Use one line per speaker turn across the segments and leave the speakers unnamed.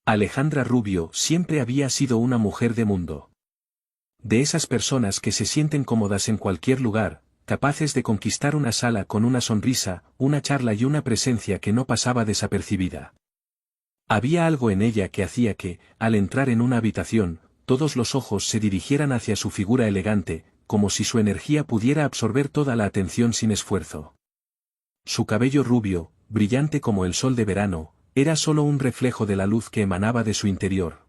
Alejandra Rubio siempre había sido una mujer de mundo. De esas personas que se sienten cómodas en cualquier lugar, capaces de conquistar una sala con una sonrisa, una charla y una presencia que no pasaba desapercibida. Había algo en ella que hacía que, al entrar en una habitación, todos los ojos se dirigieran hacia su figura elegante, como si su energía pudiera absorber toda la atención sin esfuerzo. Su cabello rubio, brillante como el sol de verano, era solo un reflejo de la luz que emanaba de su interior.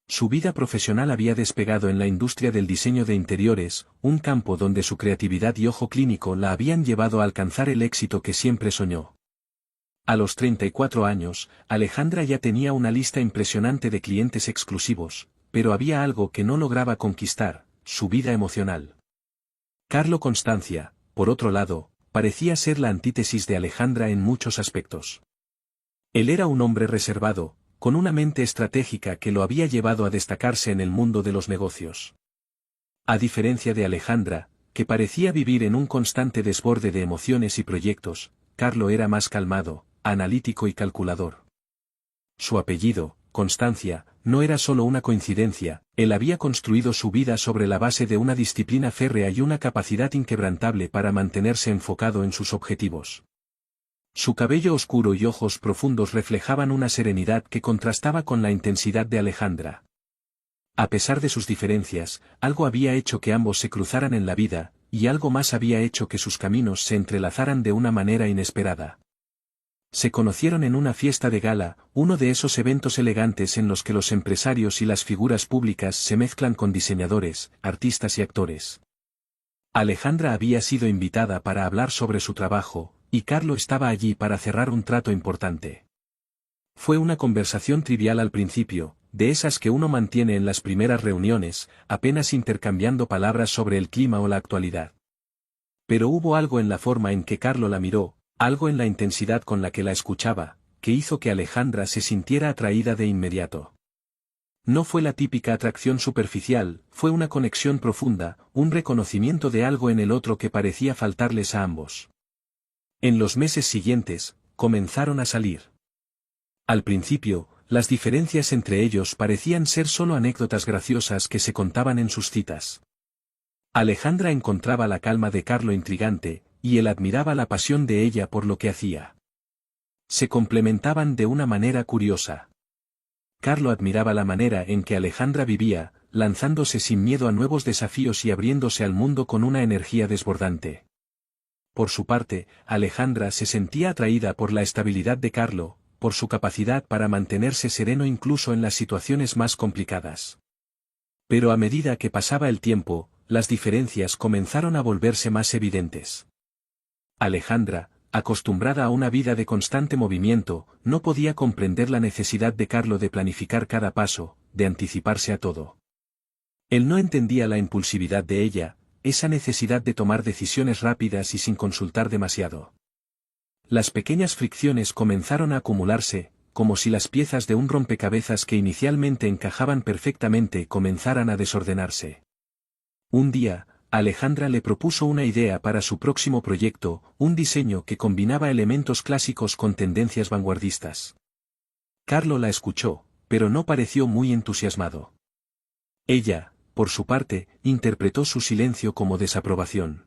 Su vida profesional había despegado en la industria del diseño de interiores, un campo donde su creatividad y ojo clínico la habían llevado a alcanzar el éxito que siempre soñó. A los 34 años, Alejandra ya tenía una lista impresionante de clientes exclusivos, pero había algo que no lograba conquistar, su vida emocional. Carlo Constancia, por otro lado, parecía ser la antítesis de Alejandra en muchos aspectos. Él era un hombre reservado, con una mente estratégica que lo había llevado a destacarse en el mundo de los negocios. A diferencia de Alejandra, que parecía vivir en un constante desborde de emociones y proyectos, Carlo era más calmado, analítico y calculador. Su apellido, Constancia, no era solo una coincidencia, él había construido su vida sobre la base de una disciplina férrea y una capacidad inquebrantable para mantenerse enfocado en sus objetivos. Su cabello oscuro y ojos profundos reflejaban una serenidad que contrastaba con la intensidad de Alejandra. A pesar de sus diferencias, algo había hecho que ambos se cruzaran en la vida, y algo más había hecho que sus caminos se entrelazaran de una manera inesperada. Se conocieron en una fiesta de gala, uno de esos eventos elegantes en los que los empresarios y las figuras públicas se mezclan con diseñadores, artistas y actores. Alejandra había sido invitada para hablar sobre su trabajo, y Carlo estaba allí para cerrar un trato importante. Fue una conversación trivial al principio, de esas que uno mantiene en las primeras reuniones, apenas intercambiando palabras sobre el clima o la actualidad. Pero hubo algo en la forma en que Carlo la miró, algo en la intensidad con la que la escuchaba, que hizo que Alejandra se sintiera atraída de inmediato. No fue la típica atracción superficial, fue una conexión profunda, un reconocimiento de algo en el otro que parecía faltarles a ambos. En los meses siguientes, comenzaron a salir. Al principio, las diferencias entre ellos parecían ser solo anécdotas graciosas que se contaban en sus citas. Alejandra encontraba la calma de Carlo intrigante, y él admiraba la pasión de ella por lo que hacía. Se complementaban de una manera curiosa. Carlo admiraba la manera en que Alejandra vivía, lanzándose sin miedo a nuevos desafíos y abriéndose al mundo con una energía desbordante. Por su parte, Alejandra se sentía atraída por la estabilidad de Carlo, por su capacidad para mantenerse sereno incluso en las situaciones más complicadas. Pero a medida que pasaba el tiempo, las diferencias comenzaron a volverse más evidentes. Alejandra, acostumbrada a una vida de constante movimiento, no podía comprender la necesidad de Carlo de planificar cada paso, de anticiparse a todo. Él no entendía la impulsividad de ella, esa necesidad de tomar decisiones rápidas y sin consultar demasiado. Las pequeñas fricciones comenzaron a acumularse, como si las piezas de un rompecabezas que inicialmente encajaban perfectamente comenzaran a desordenarse. Un día, Alejandra le propuso una idea para su próximo proyecto, un diseño que combinaba elementos clásicos con tendencias vanguardistas. Carlo la escuchó, pero no pareció muy entusiasmado. Ella, por su parte, interpretó su silencio como desaprobación.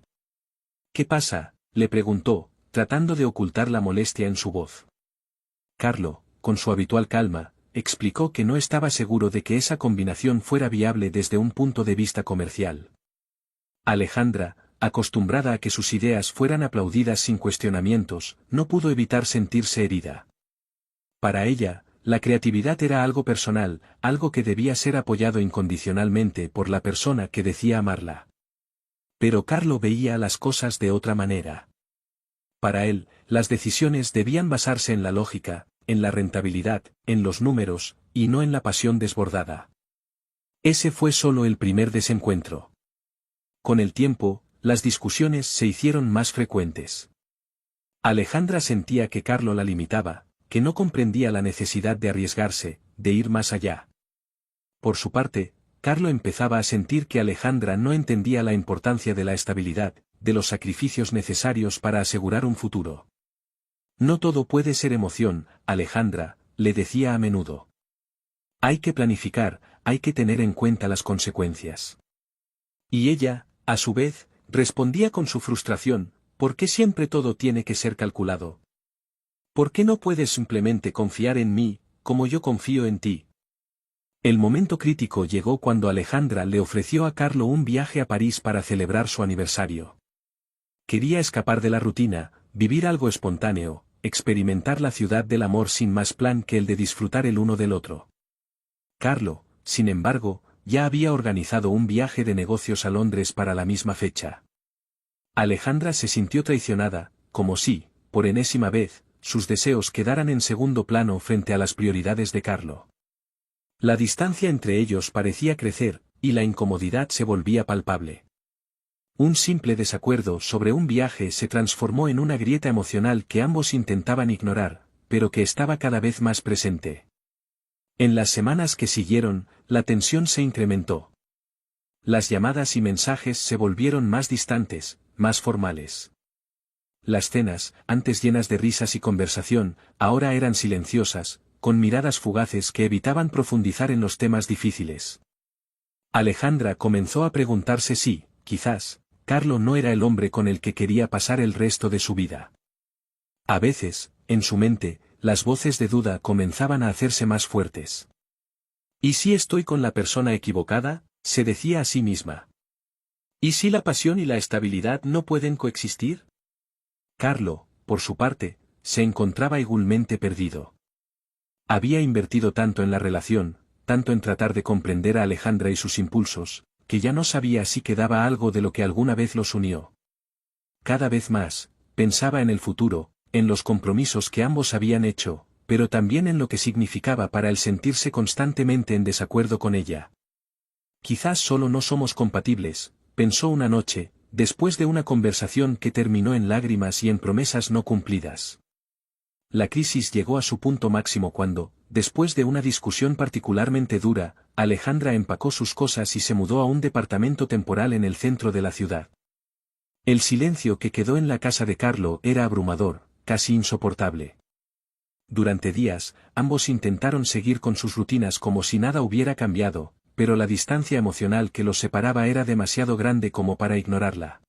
«¿Qué pasa?», le preguntó, tratando de ocultar la molestia en su voz. Carlo, con su habitual calma, explicó que no estaba seguro de que esa combinación fuera viable desde un punto de vista comercial. Alejandra, acostumbrada a que sus ideas fueran aplaudidas sin cuestionamientos, no pudo evitar sentirse herida. Para ella, la creatividad era algo personal, algo que debía ser apoyado incondicionalmente por la persona que decía amarla. Pero Carlo veía las cosas de otra manera. Para él, las decisiones debían basarse en la lógica, en la rentabilidad, en los números, y no en la pasión desbordada. Ese fue solo el primer desencuentro. Con el tiempo, las discusiones se hicieron más frecuentes. Alejandra sentía que Carlo la limitaba, que no comprendía la necesidad de arriesgarse, de ir más allá. Por su parte, Carlo empezaba a sentir que Alejandra no entendía la importancia de la estabilidad, de los sacrificios necesarios para asegurar un futuro. «No todo puede ser emoción, Alejandra», le decía a menudo. Hay que planificar, hay que tener en cuenta las consecuencias. Y ella, a su vez, respondía con su frustración: ¿por qué siempre todo tiene que ser calculado? ¿Por qué no puedes simplemente confiar en mí, como yo confío en ti? El momento crítico llegó cuando Alejandra le ofreció a Carlo un viaje a París para celebrar su aniversario. Quería escapar de la rutina, vivir algo espontáneo, experimentar la ciudad del amor sin más plan que el de disfrutar el uno del otro. Carlo, sin embargo, ya había organizado un viaje de negocios a Londres para la misma fecha. Alejandra se sintió traicionada, como si, por enésima vez, sus deseos quedaran en segundo plano frente a las prioridades de Carlo. La distancia entre ellos parecía crecer, y la incomodidad se volvía palpable. Un simple desacuerdo sobre un viaje se transformó en una grieta emocional que ambos intentaban ignorar, pero que estaba cada vez más presente. En las semanas que siguieron, la tensión se incrementó. Las llamadas y mensajes se volvieron más distantes, más formales. Las cenas, antes llenas de risas y conversación, ahora eran silenciosas, con miradas fugaces que evitaban profundizar en los temas difíciles. Alejandra comenzó a preguntarse si, quizás, Carlo no era el hombre con el que quería pasar el resto de su vida. A veces, en su mente, las voces de duda comenzaban a hacerse más fuertes. ¿Y si estoy con la persona equivocada?, se decía a sí misma. ¿Y si la pasión y la estabilidad no pueden coexistir? Carlo, por su parte, se encontraba igualmente perdido. Había invertido tanto en la relación, tanto en tratar de comprender a Alejandra y sus impulsos, que ya no sabía si quedaba algo de lo que alguna vez los unió. Cada vez más, pensaba en el futuro, en los compromisos que ambos habían hecho, pero también en lo que significaba para él sentirse constantemente en desacuerdo con ella. Quizás solo no somos compatibles, pensó una noche, después de una conversación que terminó en lágrimas y en promesas no cumplidas. La crisis llegó a su punto máximo cuando, después de una discusión particularmente dura, Alejandra empacó sus cosas y se mudó a un departamento temporal en el centro de la ciudad. El silencio que quedó en la casa de Carlo era abrumador, casi insoportable. Durante días, ambos intentaron seguir con sus rutinas como si nada hubiera cambiado, pero la distancia emocional que los separaba era demasiado grande como para ignorarla.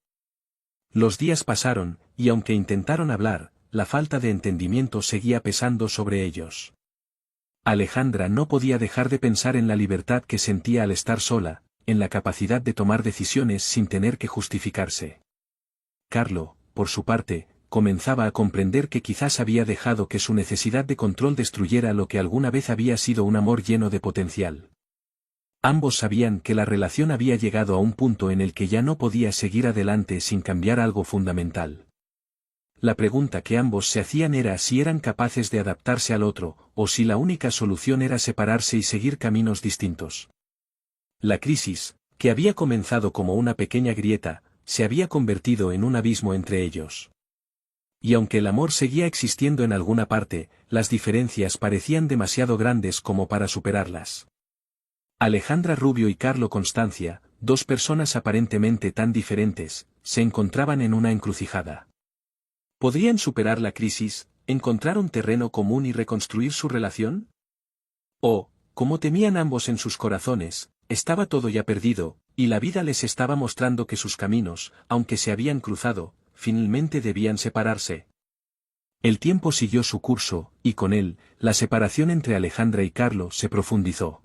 Los días pasaron, y aunque intentaron hablar, la falta de entendimiento seguía pesando sobre ellos. Alejandra no podía dejar de pensar en la libertad que sentía al estar sola, en la capacidad de tomar decisiones sin tener que justificarse. Carlo, por su parte, comenzaba a comprender que quizás había dejado que su necesidad de control destruyera lo que alguna vez había sido un amor lleno de potencial. Ambos sabían que la relación había llegado a un punto en el que ya no podía seguir adelante sin cambiar algo fundamental. La pregunta que ambos se hacían era si eran capaces de adaptarse al otro, o si la única solución era separarse y seguir caminos distintos. La crisis, que había comenzado como una pequeña grieta, se había convertido en un abismo entre ellos. Y aunque el amor seguía existiendo en alguna parte, las diferencias parecían demasiado grandes como para superarlas. Alejandra Rubio y Carlo Constancia, dos personas aparentemente tan diferentes, se encontraban en una encrucijada. ¿Podrían superar la crisis, encontrar un terreno común y reconstruir su relación? O, como temían ambos en sus corazones, estaba todo ya perdido, y la vida les estaba mostrando que sus caminos, aunque se habían cruzado, finalmente debían separarse. El tiempo siguió su curso, y con él, la separación entre Alejandra y Carlo se profundizó.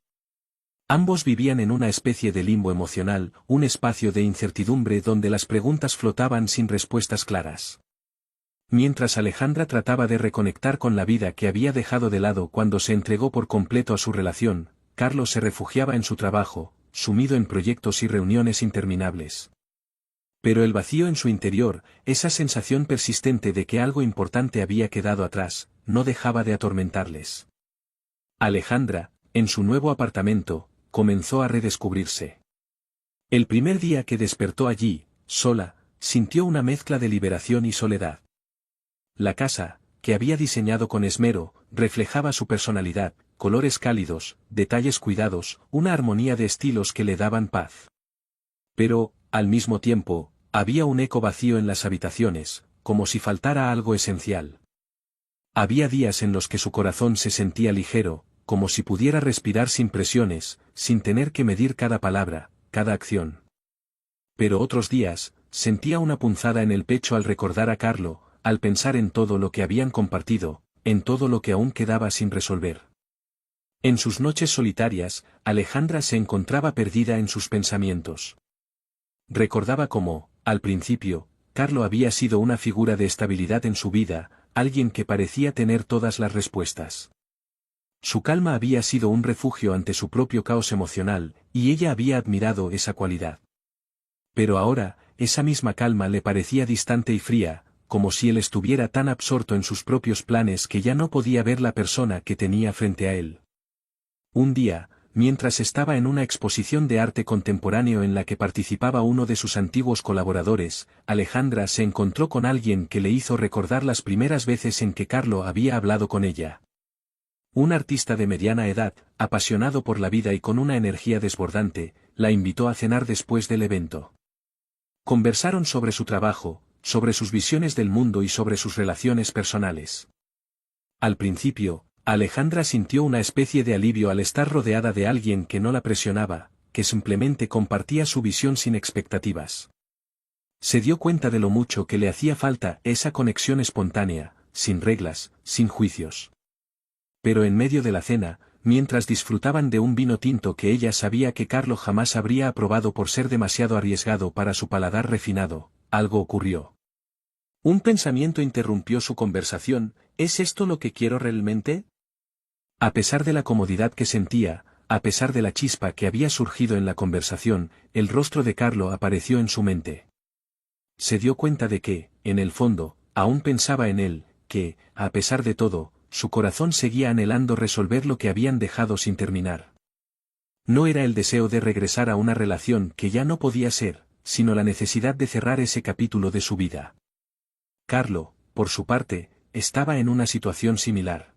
Ambos vivían en una especie de limbo emocional, un espacio de incertidumbre donde las preguntas flotaban sin respuestas claras. Mientras Alejandra trataba de reconectar con la vida que había dejado de lado cuando se entregó por completo a su relación, Carlo se refugiaba en su trabajo, sumido en proyectos y reuniones interminables. Pero el vacío en su interior, esa sensación persistente de que algo importante había quedado atrás, no dejaba de atormentarles. Alejandra, en su nuevo apartamento, comenzó a redescubrirse. El primer día que despertó allí, sola, sintió una mezcla de liberación y soledad. La casa, que había diseñado con esmero, reflejaba su personalidad, colores cálidos, detalles cuidados, una armonía de estilos que le daban paz. Pero, al mismo tiempo, había un eco vacío en las habitaciones, como si faltara algo esencial. Había días en los que su corazón se sentía ligero, como si pudiera respirar sin presiones, sin tener que medir cada palabra, cada acción. Pero otros días, sentía una punzada en el pecho al recordar a Carlo, al pensar en todo lo que habían compartido, en todo lo que aún quedaba sin resolver. En sus noches solitarias, Alejandra se encontraba perdida en sus pensamientos. Recordaba cómo, al principio, Carlo había sido una figura de estabilidad en su vida, alguien que parecía tener todas las respuestas. Su calma había sido un refugio ante su propio caos emocional, y ella había admirado esa cualidad. Pero ahora, esa misma calma le parecía distante y fría, como si él estuviera tan absorto en sus propios planes que ya no podía ver la persona que tenía frente a él. Un día, mientras estaba en una exposición de arte contemporáneo en la que participaba uno de sus antiguos colaboradores, Alejandra se encontró con alguien que le hizo recordar las primeras veces en que Carlo había hablado con ella. Un artista de mediana edad, apasionado por la vida y con una energía desbordante, la invitó a cenar después del evento. Conversaron sobre su trabajo, sobre sus visiones del mundo y sobre sus relaciones personales. Al principio, Alejandra sintió una especie de alivio al estar rodeada de alguien que no la presionaba, que simplemente compartía su visión sin expectativas. Se dio cuenta de lo mucho que le hacía falta esa conexión espontánea, sin reglas, sin juicios. Pero en medio de la cena, mientras disfrutaban de un vino tinto que ella sabía que Carlo jamás habría aprobado por ser demasiado arriesgado para su paladar refinado, algo ocurrió. Un pensamiento interrumpió su conversación: ¿es esto lo que quiero realmente? A pesar de la comodidad que sentía, a pesar de la chispa que había surgido en la conversación, el rostro de Carlo apareció en su mente. Se dio cuenta de que, en el fondo, aún pensaba en él, que, a pesar de todo, su corazón seguía anhelando resolver lo que habían dejado sin terminar. No era el deseo de regresar a una relación que ya no podía ser, sino la necesidad de cerrar ese capítulo de su vida. Carlo, por su parte, estaba en una situación similar.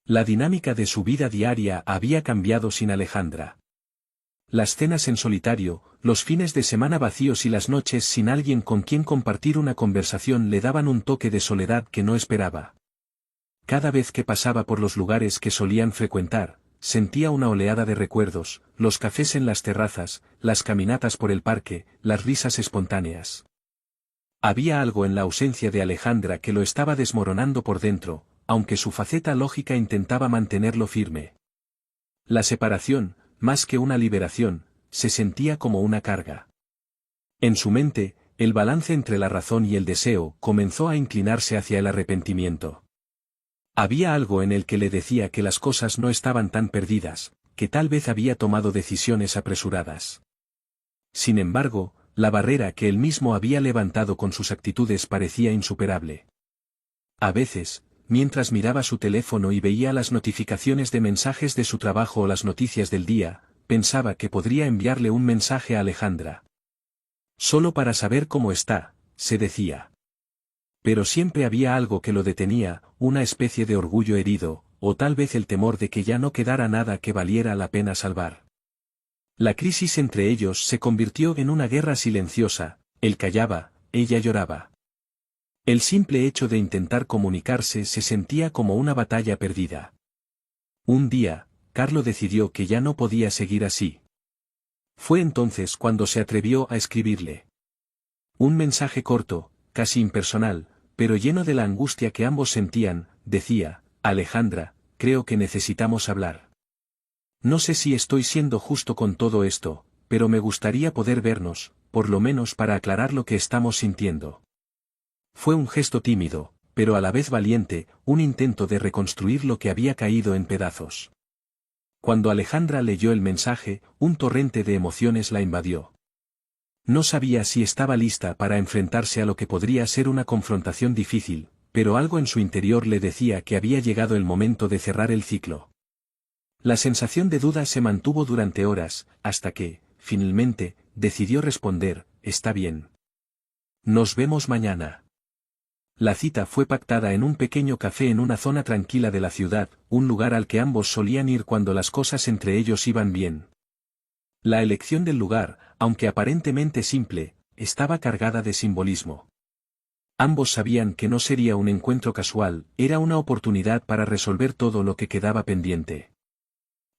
La dinámica de su vida diaria había cambiado sin Alejandra. Las cenas en solitario, los fines de semana vacíos y las noches sin alguien con quien compartir una conversación le daban un toque de soledad que no esperaba. Cada vez que pasaba por los lugares que solían frecuentar, sentía una oleada de recuerdos: los cafés en las terrazas, las caminatas por el parque, las risas espontáneas. Había algo en la ausencia de Alejandra que lo estaba desmoronando por dentro, aunque su faceta lógica intentaba mantenerlo firme. La separación, más que una liberación, se sentía como una carga. En su mente, el balance entre la razón y el deseo comenzó a inclinarse hacia el arrepentimiento. Había algo en él que le decía que las cosas no estaban tan perdidas, que tal vez había tomado decisiones apresuradas. Sin embargo, la barrera que él mismo había levantado con sus actitudes parecía insuperable. A veces, mientras miraba su teléfono y veía las notificaciones de mensajes de su trabajo o las noticias del día, pensaba que podría enviarle un mensaje a Alejandra. Solo para saber cómo está, se decía. Pero siempre había algo que lo detenía, una especie de orgullo herido, o tal vez el temor de que ya no quedara nada que valiera la pena salvar. La crisis entre ellos se convirtió en una guerra silenciosa: él callaba, ella lloraba. El simple hecho de intentar comunicarse se sentía como una batalla perdida. Un día, Carlo decidió que ya no podía seguir así. Fue entonces cuando se atrevió a escribirle. Un mensaje corto, casi impersonal, pero lleno de la angustia que ambos sentían. Decía: Alejandra, creo que necesitamos hablar. No sé si estoy siendo justo con todo esto, pero me gustaría poder vernos, por lo menos para aclarar lo que estamos sintiendo. Fue un gesto tímido, pero a la vez valiente, un intento de reconstruir lo que había caído en pedazos. Cuando Alejandra leyó el mensaje, un torrente de emociones la invadió. No sabía si estaba lista para enfrentarse a lo que podría ser una confrontación difícil, pero algo en su interior le decía que había llegado el momento de cerrar el ciclo. La sensación de duda se mantuvo durante horas, hasta que, finalmente, decidió responder: está bien. Nos vemos mañana. La cita fue pactada en un pequeño café en una zona tranquila de la ciudad, un lugar al que ambos solían ir cuando las cosas entre ellos iban bien. La elección del lugar, aunque aparentemente simple, estaba cargada de simbolismo. Ambos sabían que no sería un encuentro casual, era una oportunidad para resolver todo lo que quedaba pendiente.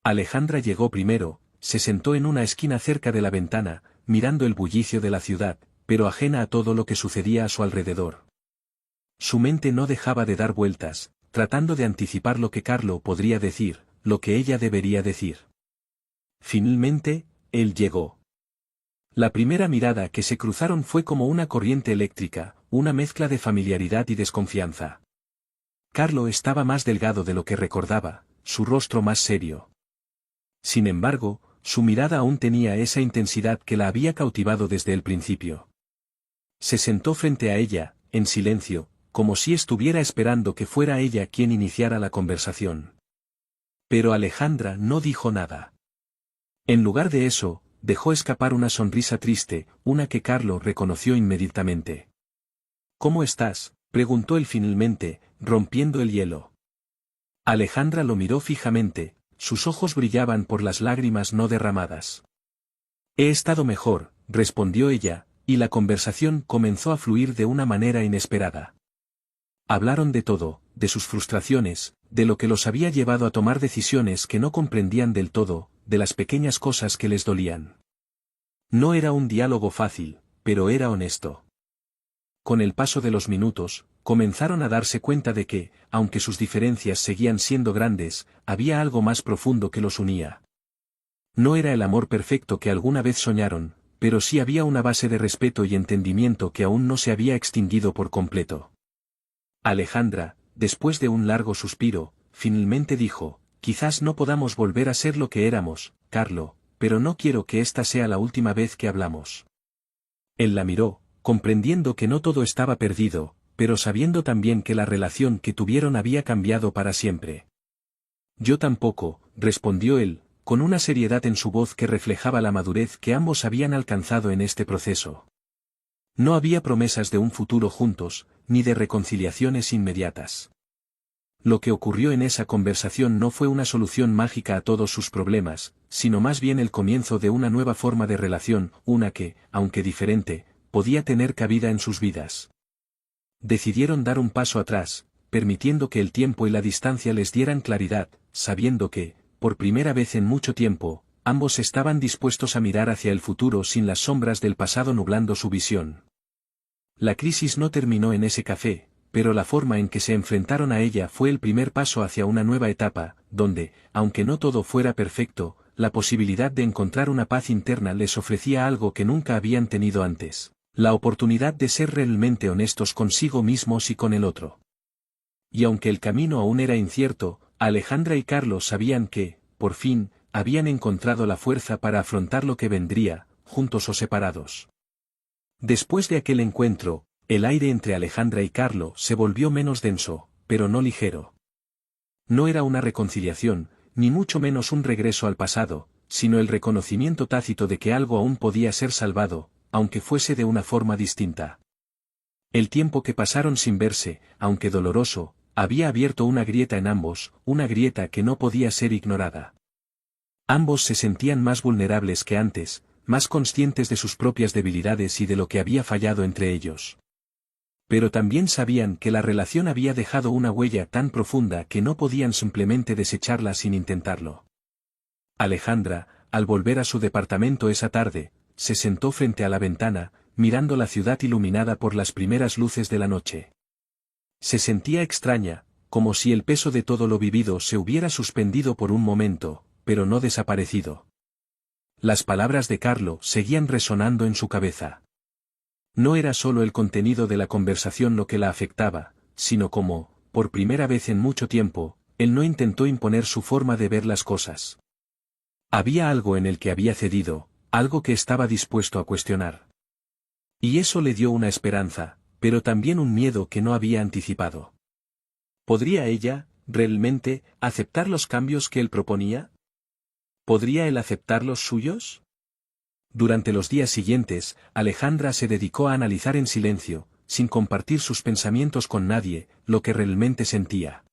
Alejandra llegó primero, se sentó en una esquina cerca de la ventana, mirando el bullicio de la ciudad, pero ajena a todo lo que sucedía a su alrededor. Su mente no dejaba de dar vueltas, tratando de anticipar lo que Carlo podría decir, lo que ella debería decir. Finalmente, él llegó. La primera mirada que se cruzaron fue como una corriente eléctrica, una mezcla de familiaridad y desconfianza. Carlo estaba más delgado de lo que recordaba, su rostro más serio. Sin embargo, su mirada aún tenía esa intensidad que la había cautivado desde el principio. Se sentó frente a ella, en silencio, como si estuviera esperando que fuera ella quien iniciara la conversación. Pero Alejandra no dijo nada. En lugar de eso, dejó escapar una sonrisa triste, una que Carlo reconoció inmediatamente. «¿Cómo estás?», preguntó él finalmente, rompiendo el hielo. Alejandra lo miró fijamente, sus ojos brillaban por las lágrimas no derramadas. «He estado mejor», respondió ella, y la conversación comenzó a fluir de una manera inesperada. Hablaron de todo, de sus frustraciones, de lo que los había llevado a tomar decisiones que no comprendían del todo, de las pequeñas cosas que les dolían. No era un diálogo fácil, pero era honesto. Con el paso de los minutos, comenzaron a darse cuenta de que, aunque sus diferencias seguían siendo grandes, había algo más profundo que los unía. No era el amor perfecto que alguna vez soñaron, pero sí había una base de respeto y entendimiento que aún no se había extinguido por completo. Alejandra, después de un largo suspiro, finalmente dijo: «Quizás no podamos volver a ser lo que éramos, Carlo, pero no quiero que esta sea la última vez que hablamos». Él la miró, comprendiendo que no todo estaba perdido, pero sabiendo también que la relación que tuvieron había cambiado para siempre. «Yo tampoco», respondió él, con una seriedad en su voz que reflejaba la madurez que ambos habían alcanzado en este proceso. No había promesas de un futuro juntos, ni de reconciliaciones inmediatas. Lo que ocurrió en esa conversación no fue una solución mágica a todos sus problemas, sino más bien el comienzo de una nueva forma de relación, una que, aunque diferente, podía tener cabida en sus vidas. Decidieron dar un paso atrás, permitiendo que el tiempo y la distancia les dieran claridad, sabiendo que, por primera vez en mucho tiempo, ambos estaban dispuestos a mirar hacia el futuro sin las sombras del pasado nublando su visión. La crisis no terminó en ese café, pero la forma en que se enfrentaron a ella fue el primer paso hacia una nueva etapa, donde, aunque no todo fuera perfecto, la posibilidad de encontrar una paz interna les ofrecía algo que nunca habían tenido antes: la oportunidad de ser realmente honestos consigo mismos y con el otro. Y aunque el camino aún era incierto, Alejandra y Carlos sabían que, por fin, habían encontrado la fuerza para afrontar lo que vendría, juntos o separados. Después de aquel encuentro, el aire entre Alejandra y Carlo se volvió menos denso, pero no ligero. No era una reconciliación, ni mucho menos un regreso al pasado, sino el reconocimiento tácito de que algo aún podía ser salvado, aunque fuese de una forma distinta. El tiempo que pasaron sin verse, aunque doloroso, había abierto una grieta en ambos, una grieta que no podía ser ignorada. Ambos se sentían más vulnerables que antes, más conscientes de sus propias debilidades y de lo que había fallado entre ellos. Pero también sabían que la relación había dejado una huella tan profunda que no podían simplemente desecharla sin intentarlo. Alejandra, al volver a su departamento esa tarde, se sentó frente a la ventana, mirando la ciudad iluminada por las primeras luces de la noche. Se sentía extraña, como si el peso de todo lo vivido se hubiera suspendido por un momento, pero no desaparecido. Las palabras de Carlo seguían resonando en su cabeza. No era solo el contenido de la conversación lo que la afectaba, sino como, por primera vez en mucho tiempo, él no intentó imponer su forma de ver las cosas. Había algo en el que había cedido, algo que estaba dispuesto a cuestionar. Y eso le dio una esperanza, pero también un miedo que no había anticipado. ¿Podría ella, realmente, aceptar los cambios que él proponía? ¿Podría él aceptar los suyos? Durante los días siguientes, Alejandra se dedicó a analizar en silencio, sin compartir sus pensamientos con nadie, lo que realmente sentía.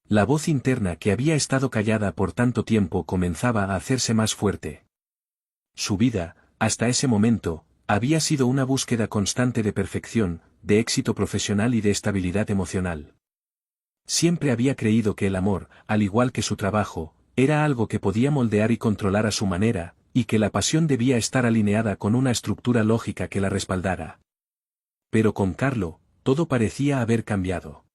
La voz interna que había estado callada por tanto tiempo comenzaba a hacerse más fuerte. Su vida, hasta ese momento, había sido una búsqueda constante de perfección, de éxito profesional y de estabilidad emocional. Siempre había creído que el amor, al igual que su trabajo, era algo que podía moldear y controlar a su manera, y que la pasión debía estar alineada con una estructura lógica que la respaldara. Pero con Carlo, todo parecía haber cambiado.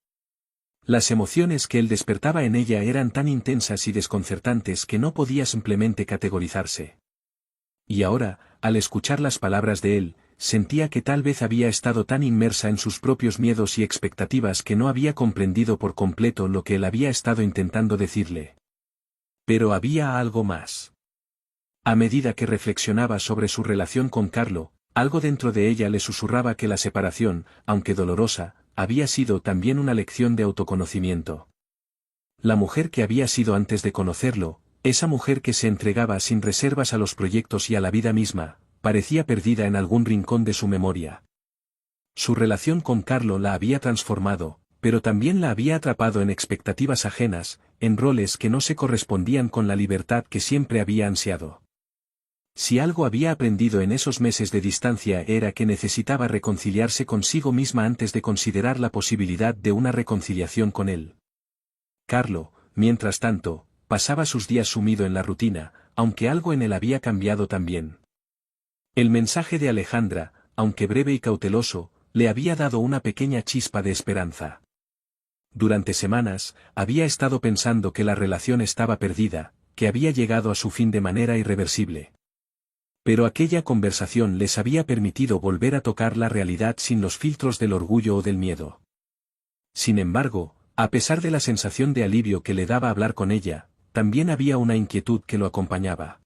Las emociones que él despertaba en ella eran tan intensas y desconcertantes que no podía simplemente categorizarse. Y ahora, al escuchar las palabras de él, sentía que tal vez había estado tan inmersa en sus propios miedos y expectativas que no había comprendido por completo lo que él había estado intentando decirle. Pero había algo más. A medida que reflexionaba sobre su relación con Carlo, algo dentro de ella le susurraba que la separación, aunque dolorosa, había sido también una lección de autoconocimiento. La mujer que había sido antes de conocerlo, esa mujer que se entregaba sin reservas a los proyectos y a la vida misma, parecía perdida en algún rincón de su memoria. Su relación con Carlo la había transformado, pero también la había atrapado en expectativas ajenas, en roles que no se correspondían con la libertad que siempre había ansiado. Si algo había aprendido en esos meses de distancia era que necesitaba reconciliarse consigo misma antes de considerar la posibilidad de una reconciliación con él. Carlo, mientras tanto, pasaba sus días sumido en la rutina, aunque algo en él había cambiado también. El mensaje de Alejandra, aunque breve y cauteloso, le había dado una pequeña chispa de esperanza. Durante semanas, había estado pensando que la relación estaba perdida, que había llegado a su fin de manera irreversible. Pero aquella conversación les había permitido volver a tocar la realidad sin los filtros del orgullo o del miedo. Sin embargo, a pesar de la sensación de alivio que le daba hablar con ella, también había una inquietud que lo acompañaba.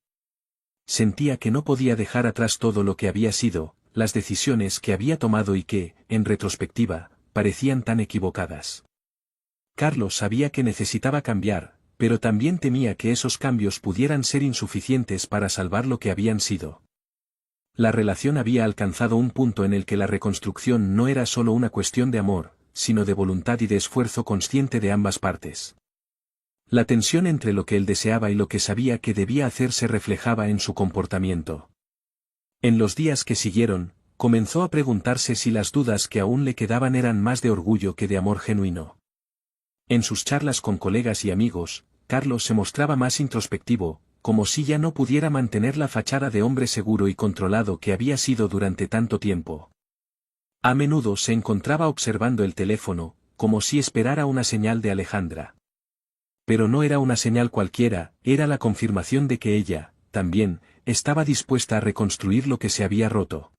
Sentía que no podía dejar atrás todo lo que había sido, las decisiones que había tomado y que, en retrospectiva, parecían tan equivocadas. Carlos sabía que necesitaba cambiar, pero también temía que esos cambios pudieran ser insuficientes para salvar lo que habían sido. La relación había alcanzado un punto en el que la reconstrucción no era solo una cuestión de amor, sino de voluntad y de esfuerzo consciente de ambas partes. La tensión entre lo que él deseaba y lo que sabía que debía hacer se reflejaba en su comportamiento. En los días que siguieron, comenzó a preguntarse si las dudas que aún le quedaban eran más de orgullo que de amor genuino. En sus charlas con colegas y amigos, Carlos se mostraba más introspectivo, como si ya no pudiera mantener la fachada de hombre seguro y controlado que había sido durante tanto tiempo. A menudo se encontraba observando el teléfono, como si esperara una señal de Alejandra. Pero no era una señal cualquiera, era la confirmación de que ella, también, estaba dispuesta a reconstruir lo que se había roto.